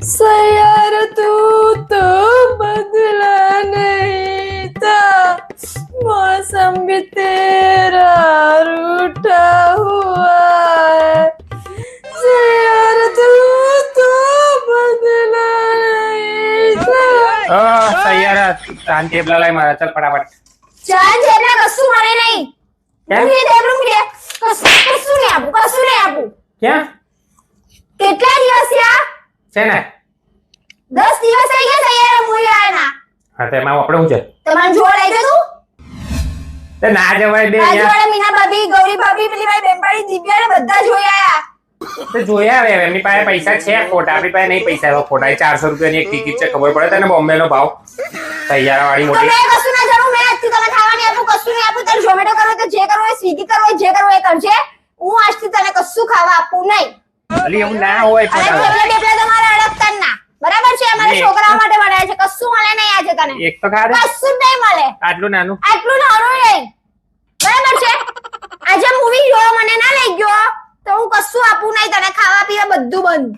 सयार तू तो बदला नहीं था, मौसम भी तेरा रूठा हुआ है, सयार तू तो बदला नहीं था। તૈયાર શાંતિ ટેબલા લઈ મારા ચાલ ફટાફટ ચાલ જેને કશું મળે નહીં હું એ ટેબલું કે કશું નહીં આપું ક્યાં કેટલા દિવસ થયા છે ને 10 દિવસ થઈ ગયા સૈયારા મૂવી આના હા તેમાં આપણે શું છે તમારે જોડ આવી તું તે ના જવાય બે બાજુ વાળા મીના ભાભી ગૌરી ભાભી પેલી ભાઈ બેનપાડી દિવ્યા ને બધા જોઈ આયા તે જોયા હવે એમની પાસે પૈસા છે ખોટા આપણી પાસે નહીં પૈસા એવા ખોટા 400 રૂપિયાની એક ટિકિટ છે ખબર પડે તને બોમ્બે નો ભાવ તૈયાર વાળી તો મોટી મેં કશું ના જાણું મેં આજથી તને ખાવાની આપું કશું નહીં આપું તારે ઝોમેટો કરવો તો જે કરવો હોય સ્વીગી કરવો હોય જે કરવો હોય એ કરજે હું આજથી તને કશું ખાવા આપું નહીં અલી એવું ના હોય અને પણ ટેબલા ટેબલા તમારે અડકતા ના બરાબર છે અમારા છોકરાઓ માટે બનાવ્યા છે કશું મળે નહીં આજે તને એક તો ખા દે કશું જ નહીં મળે આટલું નાનું આટલું નાનું નહીં બરાબર છે આજે મૂવી જોયો મને ના લઈ ગયો તો હું કશું આપું નહીં તને ખાવા પીવા બધું બંધ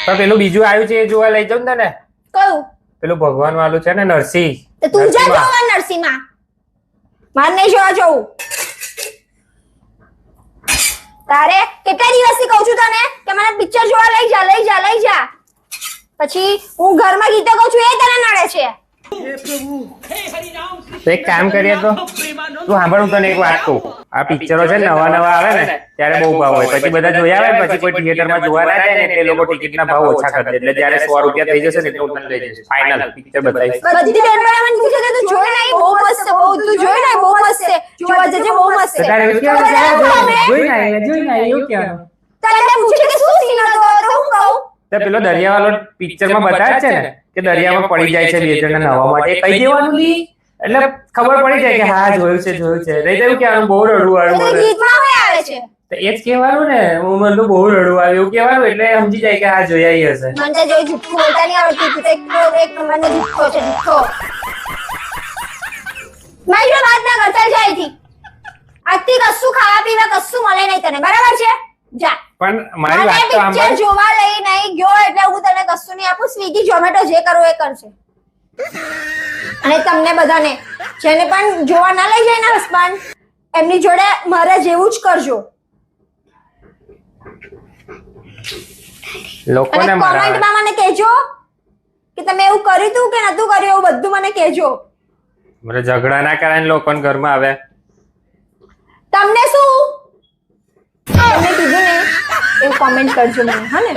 તો પેલું બીજું આવ્યું છે એ જોવા લઈ જાઉં ને તને કયું પેલું ભગવાન વાળું છે ને નરસિંહ તો તું જા જોવા નરસિંહમાં મારે નહીં જોવા જવું તારે કેટલા દિવસથી કહું છું તને કે મને પિક્ચર જોવા લઈ જા પછી હું ઘરમાં ગીતો કહું છું એ તને નડે છે તો એક કામ કરીએ તો તું સાંભળ હું તને એક વાત કહું આ પિક્ચરો છે નવા આવે ને ત્યારે બહુ ભાવ હોય પછી બધા જોયા આવે પછી કોઈ થિયેટરમાં જોવા ના જાય ને એ લોકો ટિકિટના ભાવ ઓછા કરી દે એટલે જ્યારે 100 રૂપિયા થઈ જશે ને એટલે હું તને લઈ જઈશ ફાઇનલ પિક્ચર બતાવીશ બધી બેનપણીઓ મને પૂછે કે તું જોઈ નહીં બહુ મસ્ત છે બહુ તું જોઈ નહીં બહુ મસ્ત છે જોવા જજે બહુ મસ્ત છે તારે એવું કહેવાનું જોઈ ના એવું કહેવાનું તને પૂછે કે શું સીન હતો તો હું કહું તો પેલો દરિયાવાળો પિક્ચરમાં બતાવે છે ને કે દરિયામાં પડી જાય છે બે જણને નહાવા માટે કઈ દેવાનું લી એટલે ખબર પડી જાય કે હા જોયું છે રહી જાય કે બહુ રડવું આવ્યું મને ગીતમાં હોય આવે છે તો એ જ કહેવાનું ને હું મને તો બહુ રડવું આવ્યું એવું કહેવાનું એટલે સમજી જાય કે હા જોયા હશે મને તો જોઈ જુઠ્ઠું બોલતા નહીં આવડતું તું તો એક નંબરનો જુઠ્ઠો છે જુઠ્ઠો મારી જોડે વાત ના કરતા જાય થી આજથી કશું ખાવા પીવા કશું મળે નહીં તને બરાબર છે જા પણ મારી વાત તો પિક્ચર સાંભળ જોવા લઈ નહીં ગયો એટલે હું તને કશું નહીં આપું સ્વીગી ઝોમેટો જે કરવું એ કરશે અને તમને બધાને જેને પણ જોવા ના લઈ જાય ને હસબન્ડ એમની જોડે મારા જેવું જ કરજો લોકોને અને મારા કોમેન્ટમાં મને કહેજો કે તમે એવું કર્યું તું કે નતું કર્યું એવું બધું મને કહેજો મને ઝઘડા ના કરાય ને લોકોને ઘરમાં આવે તમને શું તમને કીધું ને એવું કોમેન્ટ કરજો મને હા ને